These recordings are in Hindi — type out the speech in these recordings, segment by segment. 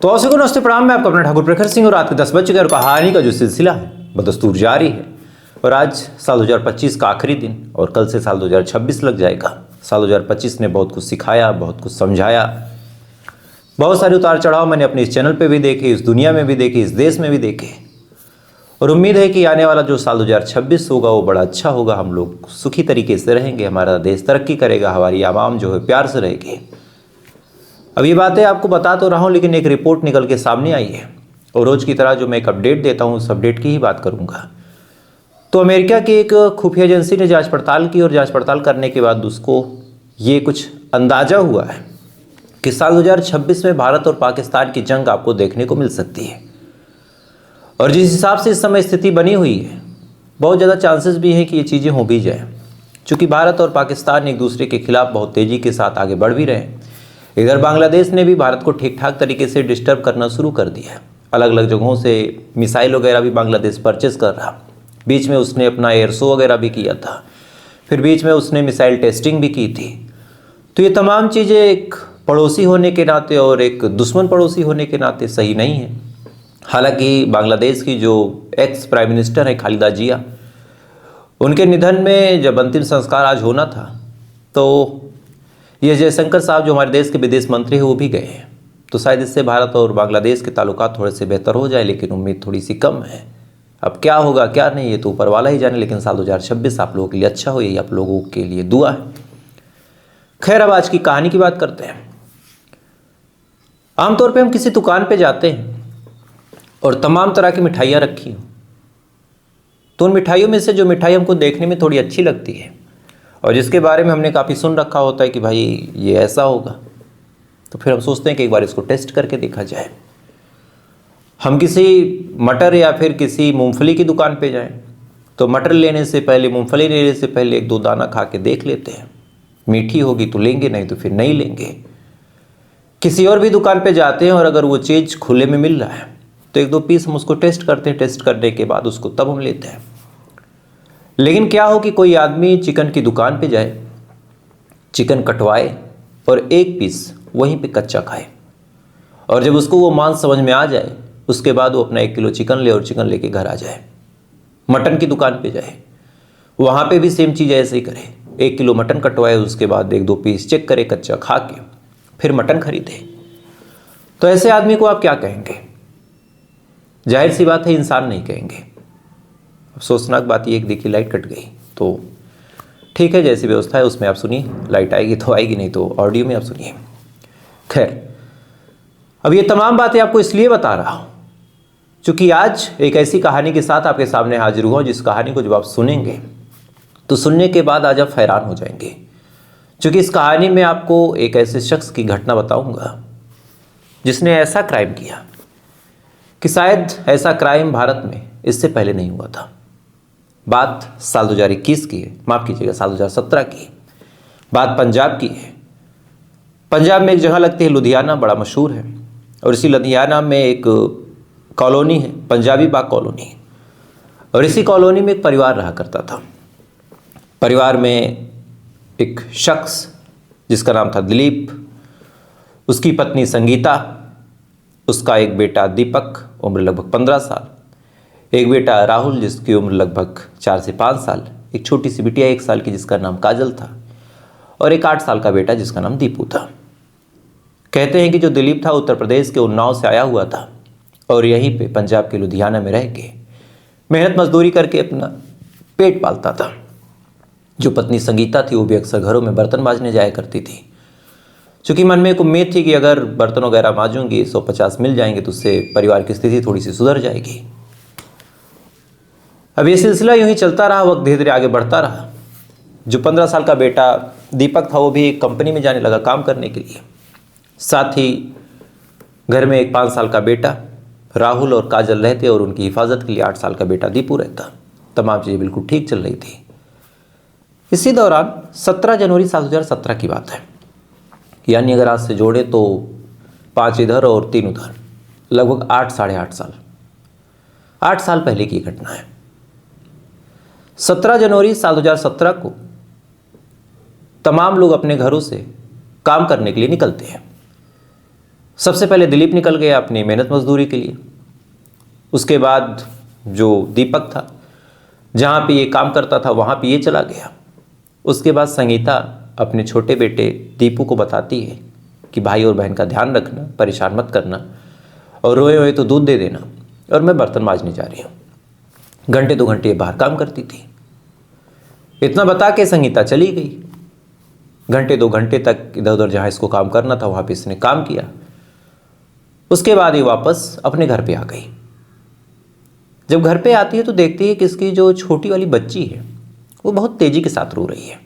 तो अवश्य को नमस्ते प्रणाम। मैं आपका अपना ठाकुर प्रखर सिंह और रात के 10 बज चुके और कहानी का जो सिलसिला है बदस्तूर जारी है। और आज साल 2025 का आखिरी दिन और कल से साल 2026 लग जाएगा। साल 2025 ने बहुत कुछ सिखाया, बहुत कुछ समझाया, बहुत सारे उतार चढ़ाव मैंने अपने इस चैनल पे भी देखे, इस दुनिया में भी देखे, इस देश में भी देखे। और उम्मीद है कि आने वाला जो साल 2026 होगा वो बड़ा अच्छा होगा। हम लोग सुखी तरीके से रहेंगे, हमारा देश तरक्की करेगा, हमारी आवाम जो है प्यार से रहेगी। अब ये बातें आपको बता तो रहा हूँ, लेकिन एक रिपोर्ट निकल के सामने आई है और रोज़ की तरह जो मैं एक अपडेट देता हूँ उस अपडेट की ही बात करूँगा। तो अमेरिका की एक खुफिया एजेंसी ने जांच पड़ताल की और जांच पड़ताल करने के बाद उसको ये कुछ अंदाज़ा हुआ है कि साल 2026 में भारत और पाकिस्तान की जंग आपको देखने को मिल सकती है। और जिस हिसाब से इस समय स्थिति बनी हुई है, बहुत ज़्यादा चांसेस भी हैं कि ये चीज़ें हो भी जाए, क्योंकि भारत और पाकिस्तान एक दूसरे के खिलाफ बहुत तेज़ी के साथ आगे बढ़ भी रहे हैं। इधर बांग्लादेश ने भी भारत को ठीक ठाक तरीके से डिस्टर्ब करना शुरू कर दिया है। अलग अलग जगहों से मिसाइल वगैरह भी बांग्लादेश परचेस कर रहा। बीच में उसने अपना एयर शो वगैरह भी किया था, फिर बीच में उसने मिसाइल टेस्टिंग भी की थी। तो ये तमाम चीज़ें एक पड़ोसी होने के नाते और एक दुश्मन पड़ोसी होने के नाते सही नहीं है। हालांकि बांग्लादेश की जो एक्स प्राइम मिनिस्टर है खालिदा जिया, उनके निधन में जब अंतिम संस्कार आज होना था तो ये जयशंकर साहब जो हमारे देश के विदेश मंत्री हैं वो भी गए हैं। तो शायद इससे भारत और बांग्लादेश के ताल्लुकात थोड़े से बेहतर हो जाए, लेकिन उम्मीद थोड़ी सी कम है। अब क्या होगा क्या नहीं ये तो ऊपर वाला ही जाने, लेकिन साल 2026 आप लोगों के लिए अच्छा हो, यही आप लोगों के लिए दुआ है। खैर, अब आज की कहानी की बात करते हैं। आमतौर पर हम किसी दुकान पर जाते हैं और तमाम तरह की मिठाइयाँ रखी हों, तो उन मिठाइयों में से जो मिठाई हमको देखने में थोड़ी अच्छी लगती है और जिसके बारे में हमने काफ़ी सुन रखा होता है कि भाई ये ऐसा होगा, तो फिर हम सोचते हैं कि एक बार इसको टेस्ट करके देखा जाए। हम किसी मटर या फिर किसी मूंगफली की दुकान पे जाएं तो मटर लेने से पहले, मूंगफली लेने से पहले एक दो दाना खा के देख लेते हैं। मीठी होगी तो लेंगे, नहीं तो फिर नहीं लेंगे। किसी और भी दुकान पे जाते हैं और अगर वो चीज़ खुले में मिल रहा है तो एक दो पीस हम उसको टेस्ट करते हैं। टेस्ट करने के बाद उसको तब हम लेते हैं। लेकिन क्या हो कि कोई आदमी चिकन की दुकान पे जाए, चिकन कटवाए और एक पीस वहीं पे कच्चा खाए, और जब उसको वो मांस समझ में आ जाए उसके बाद वो अपना 1 किलो चिकन ले और चिकन लेके घर आ जाए। मटन की दुकान पे जाए, वहाँ पे भी सेम चीज़ ऐसे ही करे। 1 किलो मटन कटवाए, उसके बाद 1-2 पीस चेक करे कच्चा खा के फिर मटन खरीदे। तो ऐसे आदमी को आप क्या कहेंगे? जाहिर सी बात है, इंसान नहीं कहेंगे। अफसोसनाक बात ये, देखिए लाइट कट गई, तो ठीक है जैसी व्यवस्था है उसमें आप सुनिए। लाइट आएगी तो आएगी, नहीं तो ऑडियो में आप सुनिए। खैर, अब ये तमाम बातें आपको इसलिए बता रहा हूँ क्योंकि आज एक ऐसी कहानी के साथ आपके सामने हाजिर हुआ जिस कहानी को जब आप सुनेंगे तो सुनने के बाद आज आप हैरान हो जाएंगे। क्योंकि इस कहानी में आपको एक ऐसे शख्स की घटना बताऊंगा जिसने ऐसा क्राइम किया कि शायद ऐसा क्राइम भारत में इससे पहले नहीं हुआ था। बात साल 2021 की है, माफ़ कीजिएगा साल 2017 की। बात पंजाब की है। पंजाब में एक जगह लगती है लुधियाना, बड़ा मशहूर है। और इसी लुधियाना में एक कॉलोनी है, पंजाबी बाग कॉलोनी। और इसी कॉलोनी में एक परिवार रहा करता था। परिवार में एक शख्स जिसका नाम था दिलीप, उसकी पत्नी संगीता, उसका एक बेटा दीपक, उम्र लगभग 15 साल, एक बेटा राहुल जिसकी उम्र लगभग 4 से 5 साल, एक छोटी सी बिटिया 1 साल की जिसका नाम काजल था, और एक 8 साल का बेटा जिसका नाम दीपू था। कहते हैं कि जो दिलीप था उत्तर प्रदेश के उन्नाव से आया हुआ था और यहीं पे पंजाब के लुधियाना में रह के मेहनत मजदूरी करके अपना पेट पालता था। जो पत्नी संगीता थी वो भी अक्सर घरों में बर्तन मांजने जाया करती थी, चूँकि मन में एक उम्मीद थी कि अगर बर्तन वगैरह मांजूंगी 150 मिल जाएंगे तो उससे परिवार की स्थिति थोड़ी सी सुधर जाएगी। अब ये सिलसिला यूँ ही चलता रहा, वक्त धीरे धीरे आगे बढ़ता रहा। जो 15 साल का बेटा दीपक था वो भी एक कंपनी में जाने लगा काम करने के लिए। साथ ही घर में एक 5 साल का बेटा राहुल और काजल रहते और उनकी हिफाजत के लिए 8 साल का बेटा दीपू रहता। तमाम चीज़ें बिल्कुल ठीक चल रही थी। इसी दौरान 17 जनवरी साल 2017 की बात है, यानी अगर आज से जोड़े तो 5 इधर और 3 उधर, लगभग 8 साढ़े 8 साल, 8 साल पहले की घटना है। 17 जनवरी साल 2017 को तमाम लोग अपने घरों से काम करने के लिए निकलते हैं। सबसे पहले दिलीप निकल गया अपनी मेहनत मजदूरी के लिए। उसके बाद जो दीपक था, जहाँ पे ये काम करता था वहाँ पे ये चला गया। उसके बाद संगीता अपने छोटे बेटे दीपू को बताती है कि भाई और बहन का ध्यान रखना, परेशान मत करना, और रोए हुए तो दूध दे देना, और मैं बर्तन मांजने जा रही हूँ। घंटे 2 घंटे बाहर काम करती थी। इतना बता के संगीता चली गई। घंटे 2 घंटे तक इधर उधर जहाँ इसको काम करना था वहाँ पे इसने काम किया। उसके बाद ये वापस अपने घर पे आ गई। जब घर पे आती है तो देखती है कि इसकी जो छोटी वाली बच्ची है वो बहुत तेज़ी के साथ रो रही है,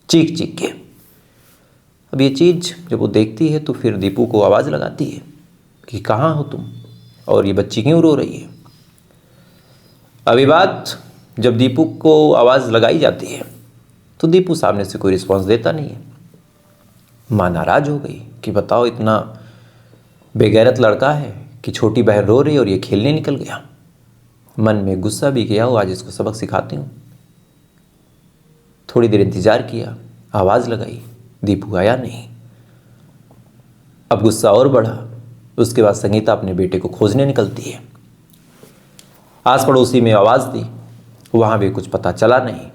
चीख चीख के। अब ये चीज़ जब वो देखती है तो फिर दीपू को आवाज़ लगाती है कि कहाँ हो तुम, और ये बच्ची क्यों रो रही है। अभी बात जब दीपू को आवाज़ लगाई जाती है तो दीपू सामने से कोई रिस्पॉन्स देता नहीं है। माँ नाराज़ हो गई कि बताओ, इतना बेगैरत लड़का है कि छोटी बहन रो रही और ये खेलने निकल गया। मन में गुस्सा भी किया, वो आज इसको सबक सिखाती हूँ। थोड़ी देर इंतज़ार किया, आवाज़ लगाई, दीपू आया नहीं। अब गुस्सा और बढ़ा। उसके बाद संगीता अपने बेटे को खोजने निकलती है। आस पड़ोसी में आवाज़ दी, वहाँ भी कुछ पता चला नहीं।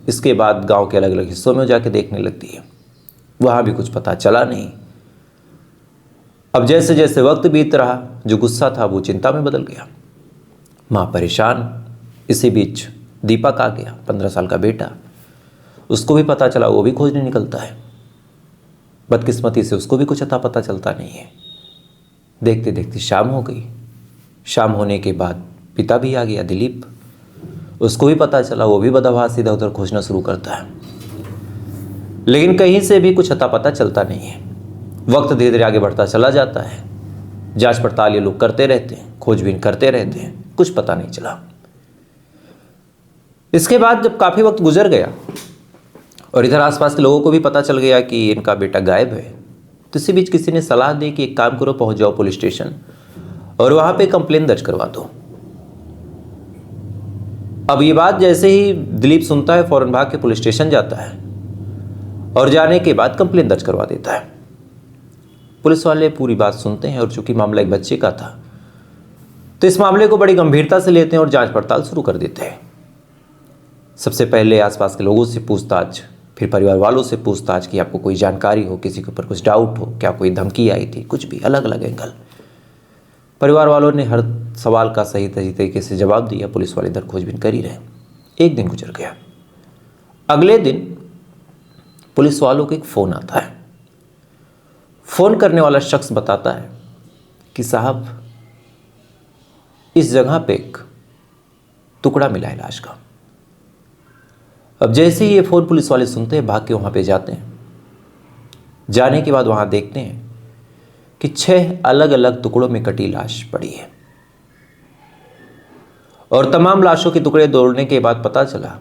इसके बाद गांव के अलग अलग हिस्सों में जाके देखने लगती है, वहाँ भी कुछ पता चला नहीं। अब जैसे जैसे वक्त बीत रहा, जो गुस्सा था वो चिंता में बदल गया। माँ परेशान। इसी बीच दीपक आ गया, 15 साल का बेटा। उसको भी पता चला, वो भी खोजने निकलता है। बदकिस्मती से उसको भी कुछ अता पता चलता नहीं है। देखते देखते शाम हो गई। शाम होने के बाद पिता भी आ गया, दिलीप। उसको भी पता चला, वो भी बदहवास इधर उधर खोजना शुरू करता है, लेकिन कहीं से भी कुछ अता पता चलता नहीं है। वक्त धीरे धीरे आगे बढ़ता चला जाता है। जांच पड़ताल ये लोग करते रहते हैं, खोजबीन करते रहते हैं, कुछ पता नहीं चला। इसके बाद जब काफ़ी वक्त गुजर गया और इधर आसपास के लोगों को भी पता चल गया कि इनका बेटा गायब है, तो इसी बीच किसी ने सलाह दी कि एक काम करो, पहुंच जाओ पुलिस स्टेशन और वहां पे कंप्लेन दर्ज करवा दो। अब ये बात जैसे ही दिलीप सुनता है, फौरन भाग के पुलिस स्टेशन जाता है और जाने के बाद कंप्लेन दर्ज करवा देता है। पुलिस वाले पूरी बात सुनते हैं और चूंकि मामला एक बच्चे का था तो इस मामले को बड़ी गंभीरता से लेते हैं और जांच पड़ताल शुरू कर देते हैं। सबसे पहले आसपास के लोगों से पूछताछ, फिर परिवार वालों से पूछताछ कि आपको कोई जानकारी हो, किसी के ऊपर कुछ डाउट हो, क्या कोई धमकी आई थी, कुछ भी, अलग अलग एंगल। परिवार वालों ने हर सवाल का सही तरीके से जवाब दिया। पुलिस वाले इधर खोजबीन कर ही रहे। एक दिन गुजर गया। अगले दिन पुलिस वालों को एक फ़ोन आता है। फ़ोन करने वाला शख्स बताता है कि साहब, इस जगह पे एक टुकड़ा मिला है लाश का। अब जैसे ही ये फ़ोन पुलिस वाले सुनते हैं, भाग के वहाँ पे जाते हैं। जाने के बाद वहाँ देखते हैं कि 6 अलग अलग टुकड़ों में कटी लाश पड़ी है और तमाम लाशों के टुकड़े तोड़ने के बाद पता चला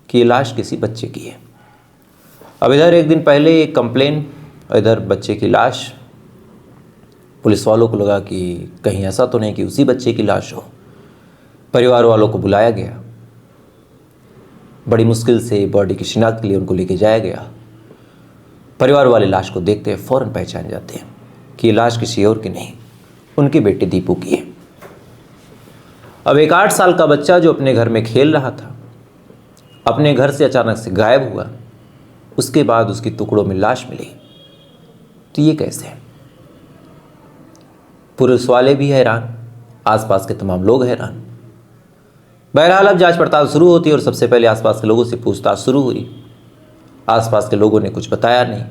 कि ये लाश किसी बच्चे की है। अब इधर एक दिन पहले एक कंप्लेन, इधर बच्चे की लाश। पुलिस वालों को लगा कि कहीं ऐसा तो नहीं कि उसी बच्चे की लाश हो। परिवार वालों को बुलाया गया। बड़ी मुश्किल से बॉडी की शिनाख्त के लिए उनको लेके जाया गया। परिवार वाले लाश को देखते हैं, फ़ौरन पहचान जाते हैं कि ये लाश किसी और की नहीं, उनके बेटे दीपू की है। अब एक 8 साल का बच्चा जो अपने घर में खेल रहा था, अपने घर से अचानक से गायब हुआ। उसके बाद उसकी टुकड़ों में लाश मिली। तो ये कैसे है? पुलिस वाले भी हैरान, आसपास के तमाम लोग हैरान। बहरहाल अब जांच पड़ताल शुरू होती है और सबसे पहले आसपास के लोगों से पूछताछ शुरू हुई। आसपास के लोगों ने कुछ बताया नहीं।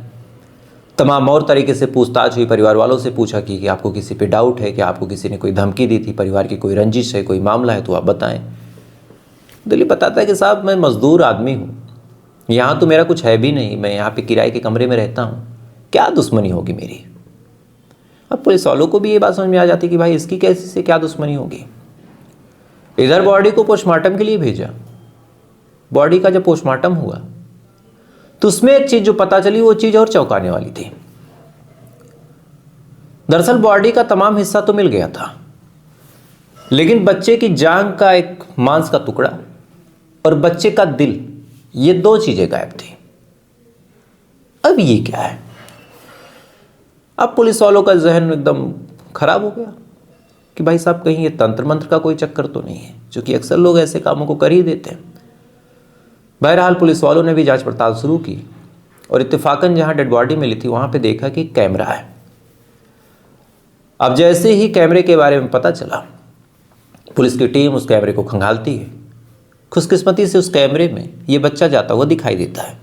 तमाम और तरीके से पूछताछ हुई। परिवार वालों से पूछा कि आपको किसी पे डाउट है, कि आपको किसी ने कोई धमकी दी थी, परिवार की कोई रंजिश है, कोई मामला है तो आप बताएं। दिलीप बताता है कि साहब, मैं मजदूर आदमी हूँ, यहाँ तो मेरा कुछ है भी नहीं, मैं यहाँ पे किराए के कमरे में रहता हूँ, क्या दुश्मनी होगी मेरी। अब पुलिस वालों को भी ये बात समझ में आ जाती कि भाई इसकी कैसे से क्या दुश्मनी होगी। इधर बॉडी को पोस्टमार्टम के लिए भेजा। बॉडी का जब पोस्टमार्टम हुआ तो उसमें एक चीज जो पता चली, वो चीज और चौंकाने वाली थी। दरअसल बॉडी का तमाम हिस्सा तो मिल गया था, लेकिन बच्चे की जांघ का एक मांस का टुकड़ा और बच्चे का दिल, ये 2 चीजें गायब थी। अब ये क्या है? अब पुलिस वालों का जहन एकदम खराब हो गया कि भाई साहब कहीं ये तंत्र मंत्र का कोई चक्कर तो नहीं है, क्योंकि अक्सर लोग ऐसे कामों को कर ही देते हैं। बहरहाल पुलिस वालों ने भी जांच पड़ताल शुरू की और इत्तेफाकन जहां डेड बॉडी मिली थी वहां पे देखा कि कैमरा है। अब जैसे ही कैमरे के बारे में पता चला, पुलिस की टीम उस कैमरे को खंगालती है। खुशकिस्मती से उस कैमरे में ये बच्चा जाता हुआ दिखाई देता है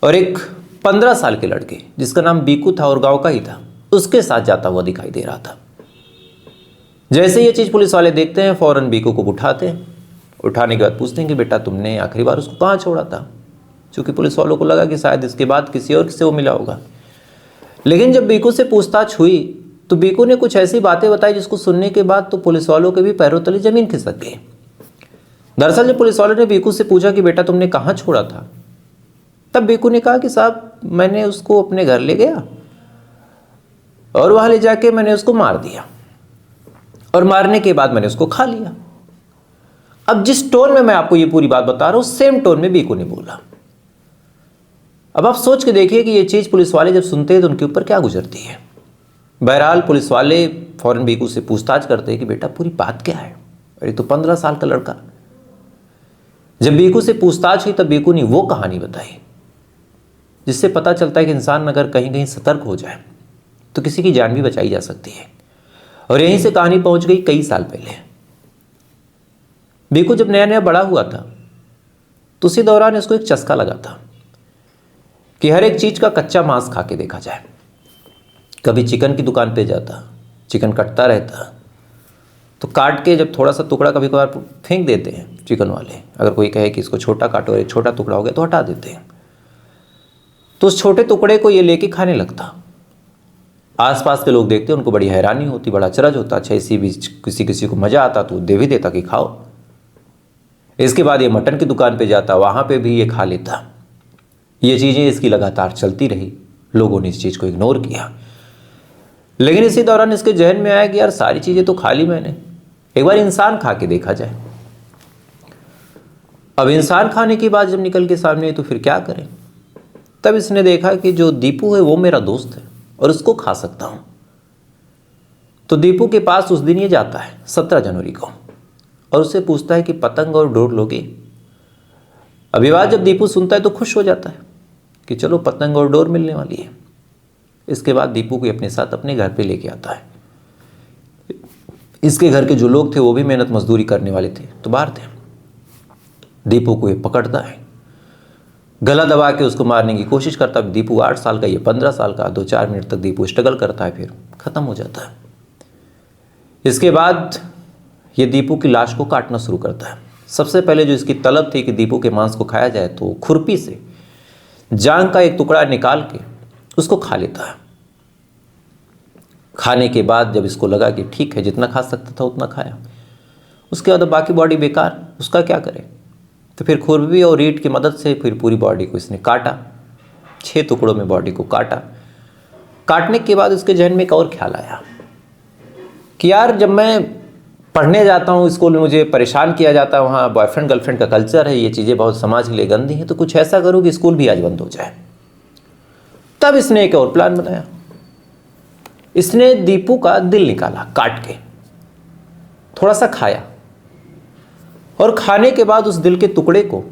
और एक 15 साल के लड़के जिसका नाम बीकू था और गांव का ही था, उसके साथ जाता हुआ दिखाई दे रहा था। जैसे ये चीज़ पुलिस वाले देखते हैं, फौरन बीकू को उठाते हैं। उठाने के बाद पूछते हैं कि बेटा तुमने आखिरी बार उसको कहाँ छोड़ा था, क्योंकि पुलिस वालों को लगा कि शायद इसके बाद किसी और से वो मिला होगा। लेकिन जब बीकू से पूछताछ हुई तो बीकू ने कुछ ऐसी बातें बताई जिसको सुनने के बाद तो पुलिस वालों के भी पैरों तले जमीन खिसक गई। दरअसल जब पुलिस वालों ने बीकू से पूछा कि बेटा तुमने कहाँ छोड़ा था, तब बीकू ने कहा कि साहब मैंने उसको अपने घर ले गया और वहां ले जाके मैंने उसको मार दिया और मारने के बाद मैंने उसको खा लिया। अब जिस टोन में मैं आपको ये पूरी बात बता रहा हूं, सेम टोन में बीकू ने बोला। अब आप सोच के देखिए कि ये चीज़ पुलिस वाले जब सुनते हैं तो उनके ऊपर क्या गुजरती है। बहरहाल पुलिस वाले फौरन बीकू से पूछताछ करते हैं कि बेटा पूरी बात क्या है। अरे तो 15 साल का लड़का। जब बीकू से पूछताछ हुई तब बीकू ने वो कहानी बताई जिससे पता चलता है कि इंसान अगर कहीं कहीं सतर्क हो जाए तो किसी की जान भी बचाई जा सकती है। और यहीं से कहानी पहुंच गई कई साल पहले। बीकू जब नया नया बड़ा हुआ था तो उसी दौरान इसको एक चस्का लगा था कि हर एक चीज़ का कच्चा मांस खा के देखा जाए। कभी चिकन की दुकान पे जाता, चिकन कटता रहता तो काट के जब थोड़ा सा टुकड़ा कभी कभार फेंक देते हैं चिकन वाले, अगर कोई कहे कि इसको छोटा काटो, एक छोटा टुकड़ा हो गया तो हटा देते हैं, तो उस छोटे टुकड़े को ये लेके खाने लगता। आसपास के लोग देखते, उनको बड़ी हैरानी होती, बड़ा अचरज होता। अच्छा इसी बीच किसी किसी को मज़ा आता तो दे भी देता कि खाओ। इसके बाद ये मटन की दुकान पे जाता, वहाँ पे भी ये खा लेता। ये चीज़ें इसकी लगातार चलती रही। लोगों ने इस चीज़ को इग्नोर किया, लेकिन इसी दौरान इसके जहन में आया कि यार सारी चीज़ें तो खा ली मैंने, एक बार इंसान खा के देखा जाए। अब इंसान खाने की बात जब निकल के सामने आई तो फिर क्या करें। तब इसने देखा कि जो दीपू है वो मेरा दोस्त है और उसको खा सकता हूँ। तो दीपू के पास उस दिन ये जाता है 17 जनवरी को और उससे पूछता है कि पतंग और डोर लोगे। अभी बात जब दीपू सुनता है तो खुश हो जाता है कि चलो पतंग और डोर मिलने वाली है। इसके बाद दीपू को अपने साथ अपने घर पे लेके आता है। इसके घर के जो लोग थे वो भी मेहनत मजदूरी करने वाले थे तो बाहर थे। दीपू को ये पकड़ता है, गला दबा के उसको मारने की कोशिश करता है। दीपू 8 साल का, ये 15 साल का। 2-4 मिनट तक दीपू स्ट्रगल करता है, फिर ख़त्म हो जाता है। इसके बाद ये दीपू की लाश को काटना शुरू करता है। सबसे पहले जो इसकी तलब थी कि दीपू के मांस को खाया जाए तो खुरपी से जांग का एक टुकड़ा निकाल के उसको खा लेता है। खाने के बाद जब इसको लगा कि ठीक है जितना खा सकता था उतना खाया, उसके बाद बाकी बॉडी बेकार, उसका क्या करे। तो फिर खुरपी और रीढ़ की मदद से फिर पूरी बॉडी को इसने काटा, 6 टुकड़ों में बॉडी को काटा। काटने के बाद उसके जहन में एक और ख्याल आया कि यार जब मैं पढ़ने जाता हूँ स्कूल में, मुझे परेशान किया जाता है, वहाँ बॉयफ्रेंड गर्लफ्रेंड का कल्चर है, ये चीज़ें बहुत समाज के लिए गंदी हैं, तो कुछ ऐसा करूँ कि स्कूल भी आज बंद हो जाए। तब इसने एक और प्लान बनाया। इसने दीपू का दिल निकाला काट के, थोड़ा सा खाया और खाने के बाद उस दिल के टुकड़े को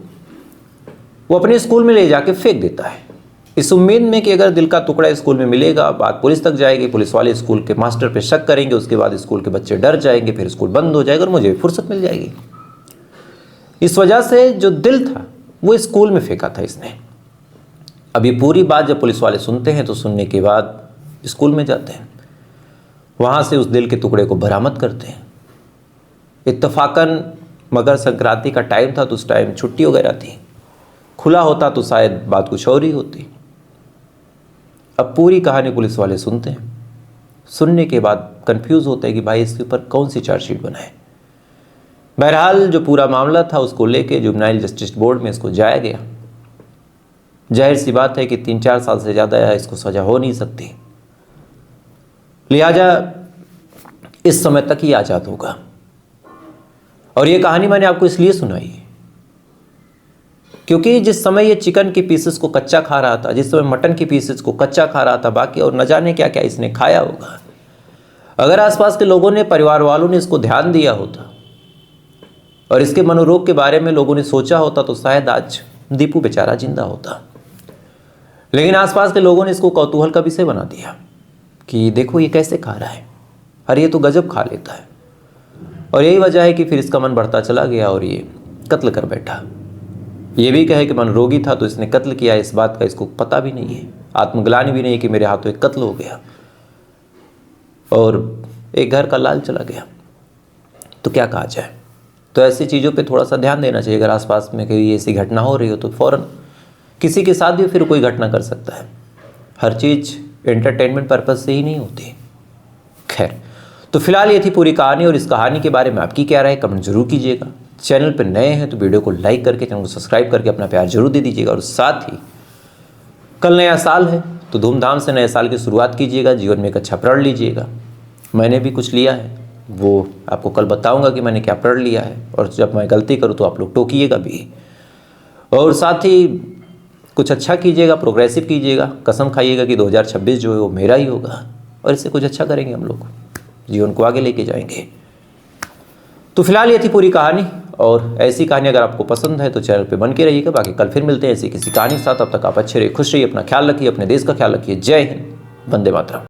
वो अपने स्कूल में ले जाके फेंक देता है, इस उम्मीद में कि अगर दिल का टुकड़ा स्कूल में मिलेगा बात पुलिस तक जाएगी, पुलिस वाले स्कूल के मास्टर पे शक करेंगे, उसके बाद स्कूल के बच्चे डर जाएंगे, फिर स्कूल बंद हो जाएगा और मुझे फुर्सत मिल जाएगी। इस वजह से जो दिल था वो स्कूल में फेंका था इसने। अब ये पूरी बात जब पुलिस वाले सुनते हैं तो सुनने के बाद स्कूल में जाते हैं, वहाँ से उस दिल के टुकड़े को बरामद करते हैं। इत्तफाकन मकर संक्रांति का टाइम था तो उस टाइम छुट्टी वगैरह थी, खुला होता तो शायद बात कुछ और ही होती। अब पूरी कहानी पुलिस वाले सुनते हैं, सुनने के बाद कंफ्यूज होते हैं कि भाई इसके ऊपर कौन सी चार्जशीट बनाए। बहरहाल जो पूरा मामला था उसको लेके जुवेनाइल जस्टिस बोर्ड में इसको जाया गया। जाहिर सी बात है कि 3-4 साल से ज़्यादा इसको सज़ा हो नहीं सकती, लिहाजा इस समय तक ही आज़ाद होगा। और ये कहानी मैंने आपको इसलिए सुनाई क्योंकि जिस समय ये चिकन की पीसेस को कच्चा खा रहा था, जिस समय मटन की पीसेस को कच्चा खा रहा था, बाकी और न जाने क्या क्या इसने खाया होगा, अगर आसपास के लोगों ने, परिवार वालों ने इसको ध्यान दिया होता और इसके मनोरोग के बारे में लोगों ने सोचा होता तो शायद आज दीपू बेचारा जिंदा होता। लेकिन आसपास के लोगों ने इसको कौतूहल का विषय बना दिया कि देखो ये कैसे खा रहा है, अरे ये तो गजब खा लेता है। और यही वजह है कि फिर इसका मन बढ़ता चला गया और ये कत्ल कर बैठा। ये भी कहे कि मनोरोगी था तो इसने कत्ल किया, इस बात का इसको पता भी नहीं है, आत्मग्लानि भी नहीं है कि मेरे हाथों एक कत्ल हो गया और एक घर का लाल चला गया। तो क्या कहा जाए। तो ऐसी चीज़ों पे थोड़ा सा ध्यान देना चाहिए। अगर आसपास में कोई ऐसी घटना हो रही हो तो फ़ौरन, किसी के साथ भी फिर कोई घटना कर सकता है, हर चीज़ एंटरटेनमेंट पर्पज़ से ही नहीं होती। खैर, तो फिलहाल ये थी पूरी कहानी और इस कहानी के बारे में आपकी क्या राय कमेंट जरूर कीजिएगा। चैनल पर नए हैं तो वीडियो को लाइक करके, चैनल को सब्सक्राइब करके अपना प्यार जरूर दे दीजिएगा। और साथ ही कल नया साल है तो धूमधाम से नए साल की शुरुआत कीजिएगा, जीवन में एक अच्छा प्रण लीजिएगा। मैंने भी कुछ लिया है, वो आपको कल बताऊंगा कि मैंने क्या प्रण लिया है, और जब मैं गलती करूँ तो आप लोग टोकिएगा भी। और साथ ही कुछ अच्छा कीजिएगा, प्रोग्रेसिव कीजिएगा, कसम खाइएगा कि 2026 जो है वो मेरा ही होगा और इससे कुछ अच्छा करेंगे, हम लोग जीवन को आगे लेके जाएंगे। तो फिलहाल ये थी पूरी कहानी, और ऐसी कहानी अगर आपको पसंद है तो चैनल पे बन के रहिएगा। बाकी कल फिर मिलते हैं ऐसी किसी कहानी के साथ। तब तक आप अच्छे रहिए, खुश रहिए, अपना ख्याल रखिए, अपने देश का ख्याल रखिए। जय हिंद, वंदे मातरम।